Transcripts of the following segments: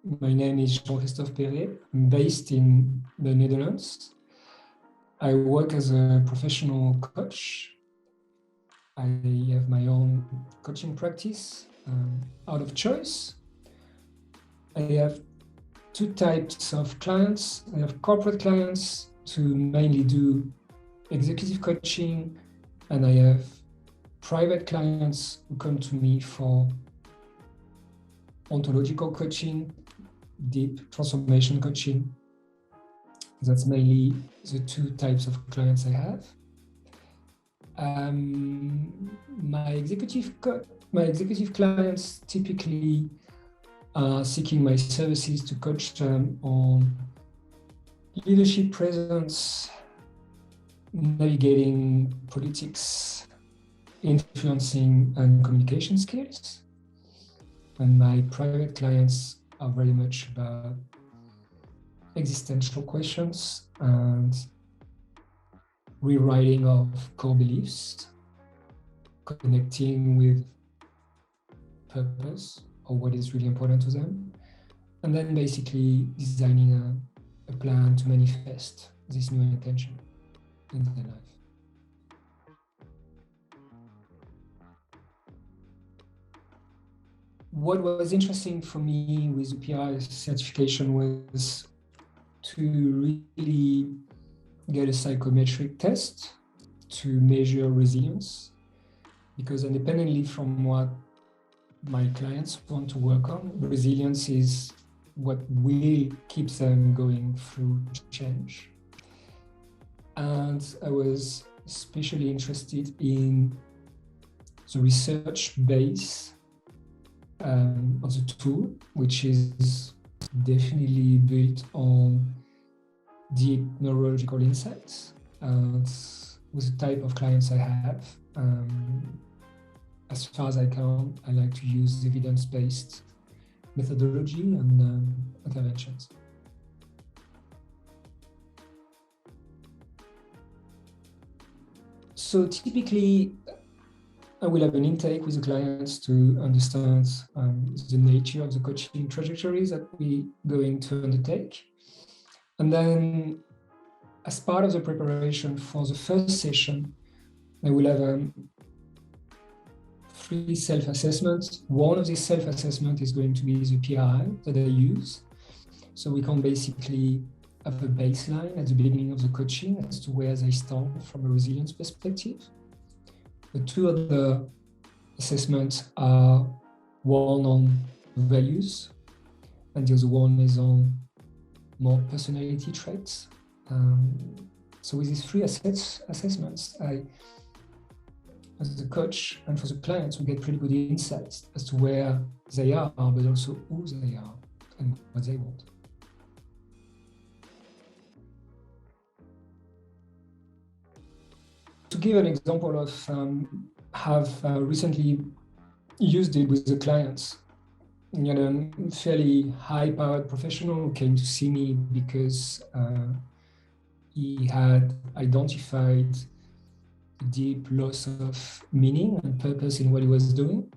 My name is Christophe Peret. I'm based in the Netherlands. I work as a professional coach. I have my own coaching practice out of choice. I have two types of clients. I have corporate clients to mainly do executive coaching, and I have private clients who come to me for ontological coaching, deep transformation coaching. That's mainly the two types of clients I have. My executive clients typically are seeking my services to coach them on leadership presence, navigating politics, influencing and communication skills. And my private clients are very much about existential questions and rewriting of core beliefs, connecting with purpose or what is really important to them, and then basically designing a plan to manifest this new intention in their life. What was interesting for me with the PRI certification was to really get a psychometric test to measure resilience, because independently from what my clients want to work on, resilience is what will keep them going through change. And I was especially interested in the research base of the tool, which is definitely built on deep neurological insights. With the type of clients I have, as far as I can, I like to use evidence-based methodology and interventions. So typically, I will have an intake with the clients to understand the nature of the coaching trajectories that we're going to undertake. And then, as part of the preparation for the first session, I will have 3 self-assessments. One of these self-assessments is going to be the PRI that I use. So we can basically have a baseline at the beginning of the coaching as to where they stand from a resilience perspective. The 2 other assessments are one on values, and the other one is on more personality traits. So with these 3 assessments, I, as the coach and for the clients, we get pretty good insights as to where they are, but also who they are and what they want. To give an example of have recently used it with the clients, a fairly high-powered professional who came to see me because he had identified a deep loss of meaning and purpose in what he was doing.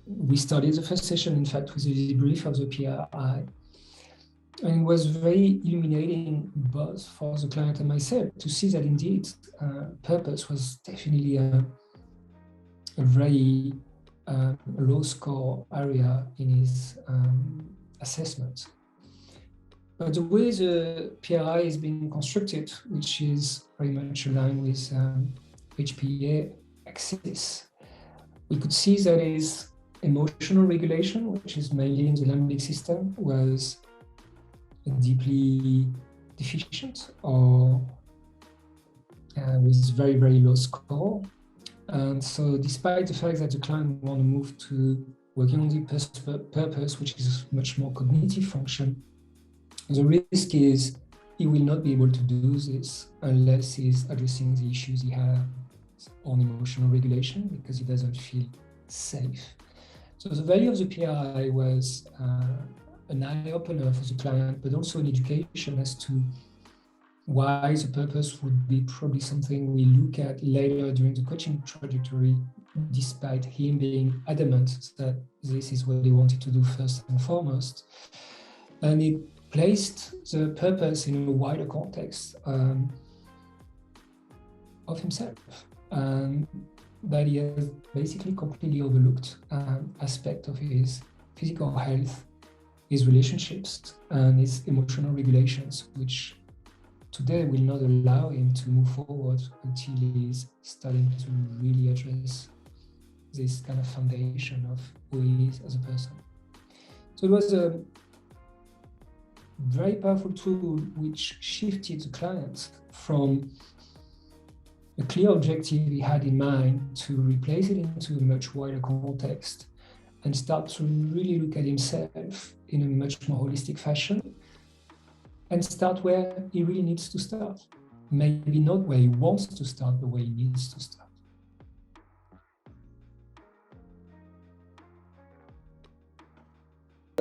We started the first session, in fact, with a debrief of the PRI. And it was very illuminating both for the client and myself to see that indeed purpose was definitely a very low score area in his assessment. But the way the PRI is being constructed, which is very much aligned with HPA axis, we could see that his emotional regulation, which is mainly in the limbic system, was deeply deficient or with very, very low score. And so despite the fact that the client want to move to working on the purpose, which is much more cognitive function, the risk is he will not be able to do this unless he's addressing the issues he has on emotional regulation, because he doesn't feel safe. So the value of the PRI was an eye-opener for the client, but also an education as to why the purpose would be probably something we look at later during the coaching trajectory, despite him being adamant that this is what he wanted to do first and foremost. And it placed the purpose in a wider context of himself, and that he has basically completely overlooked aspect of his physical health, his relationships, and his emotional regulations, which today will not allow him to move forward until he's starting to really address this kind of foundation of who he is as a person. So it was a very powerful tool which shifted the client from a clear objective he had in mind to replace it into a much wider context and start to really look at himself in a much more holistic fashion and start where he really needs to start. Maybe not where he wants to start, but where he needs to start.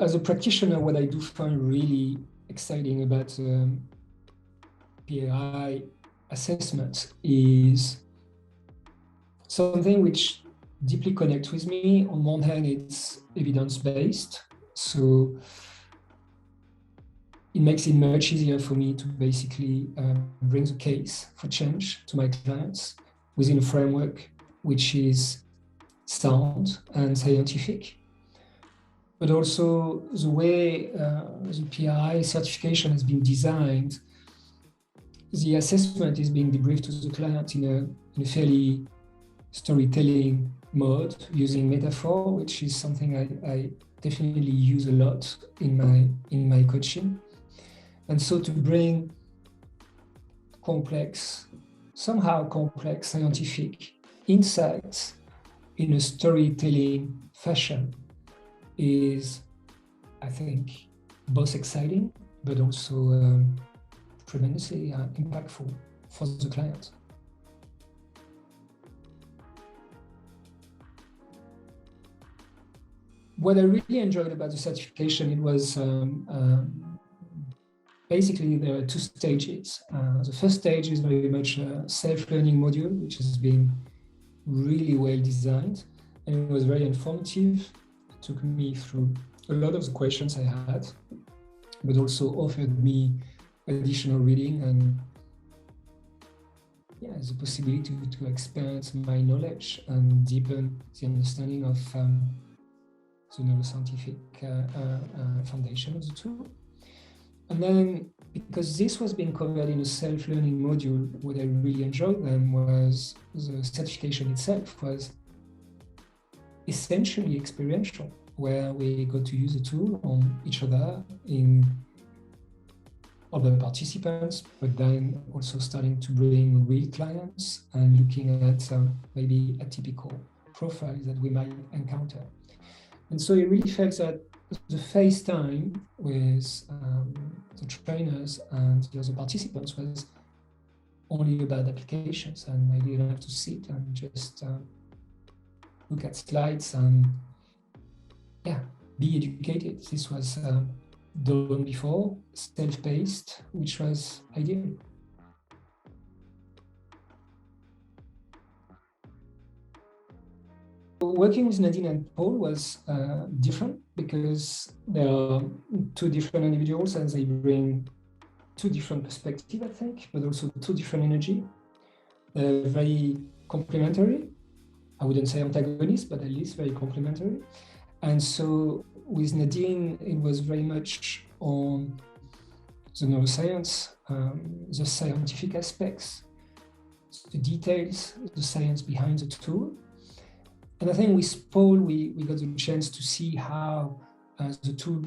As a practitioner, what I do find really exciting about PRI assessment is something which deeply connects with me. On one hand, it's evidence-based, so it makes it much easier for me to basically bring the case for change to my clients within a framework which is sound and scientific. But also the way the PRI certification has been designed, the assessment is being debriefed to the client in a fairly storytelling mode using metaphor, which is something I definitely use a lot in my coaching. And so to bring somehow complex scientific insights in a storytelling fashion is, I think, both exciting, but also tremendously impactful for the client. What I really enjoyed about the certification, it was basically there are two stages. The first stage is very much a self-learning module, which has been really well designed, and it was very informative. It took me through a lot of the questions I had, but also offered me additional reading and the possibility to expand my knowledge and deepen the understanding of the neuroscientific foundation of the tool. And then, because this was being covered in a self-learning module, what I really enjoyed then was the certification itself was essentially experiential, where we got to use the tool on each other, in other participants, but then also starting to bring real clients and looking at maybe atypical profiles that we might encounter. And so it really felt that the face time with the trainers and the other participants was only about applications, and I didn't have to sit and just look at slides and be educated. This was done before, self-paced, which was ideal. Working with Nadine and Paul was different because they are two different individuals and they bring two different perspectives, I think, but also two different energy. They're very complementary. I wouldn't say antagonists, but at least very complementary. And so with Nadine, it was very much on the neuroscience, the scientific aspects, the details, the science behind the tool. And I think with Paul, we got the chance to see how the tool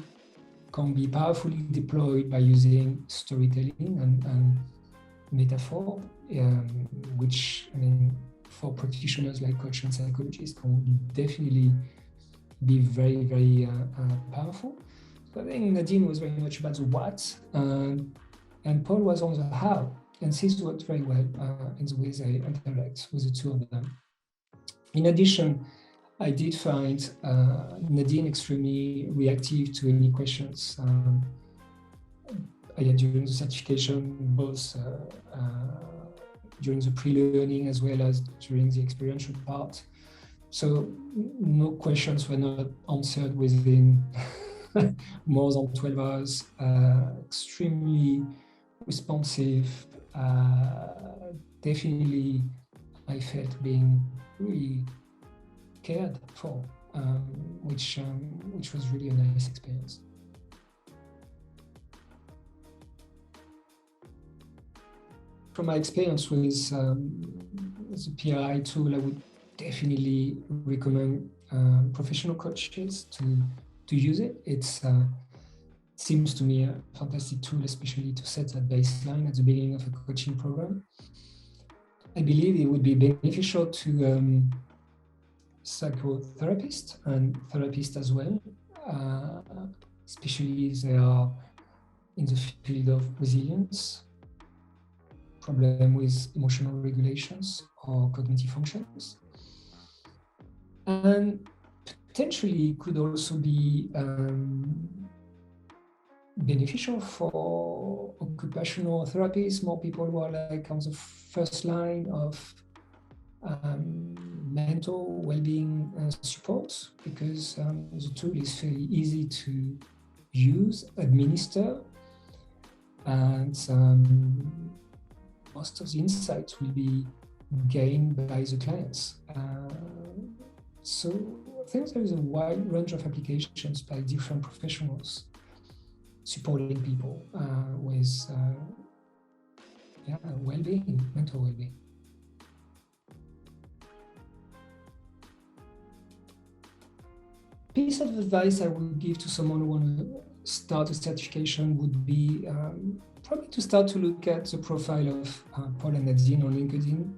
can be powerfully deployed by using storytelling and metaphor, which, I mean, for practitioners like coach and psychologists can definitely be very, very powerful. So I think Nadine was very much about the what, and Paul was on the how. And this worked very well in the way they interact with the two of them. In addition, I did find Nadine extremely reactive to any questions I had during the certification, both during the pre-learning as well as during the experiential part. So no questions were not answered within more than 12 hours, extremely responsive. Definitely, I felt being really cared for, which was really a nice experience. From my experience with the PRI tool, I would definitely recommend professional coaches to use it. It seems to me a fantastic tool, especially to set that baseline at the beginning of a coaching program. I believe it would be beneficial to psychotherapists and therapists as well, especially if they are in the field of resilience, problem with emotional regulations or cognitive functions. And potentially could also be beneficial for occupational therapists, more people who are like on the first line of mental well-being support, because the tool is fairly easy to use, administer, and most of the insights will be gained by the clients. So I think there is a wide range of applications by different professionals supporting people with well-being, mental well-being. Piece of advice I would give to someone who wants to start a certification would be probably to start to look at the profile of Paul and Nadine on LinkedIn.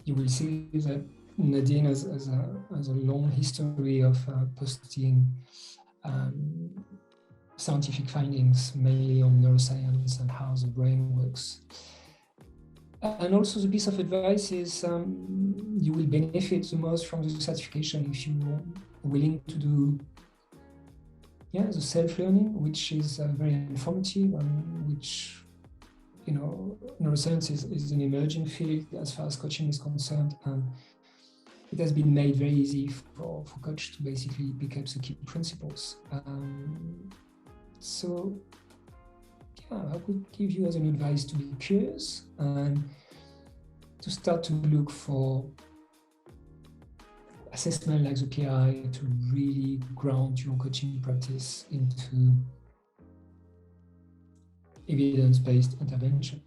You will see that Nadine has a long history of posting scientific findings, mainly on neuroscience and how the brain works. And also the piece of advice is you will benefit the most from the certification if you're willing to do the self-learning, which is very informative, and which, neuroscience is an emerging field as far as coaching is concerned, and it has been made very easy for coach to basically pick up the key principles. So I would give you as an advice to be curious and to start to look for assessment like the PRI to really ground your coaching practice into evidence-based intervention.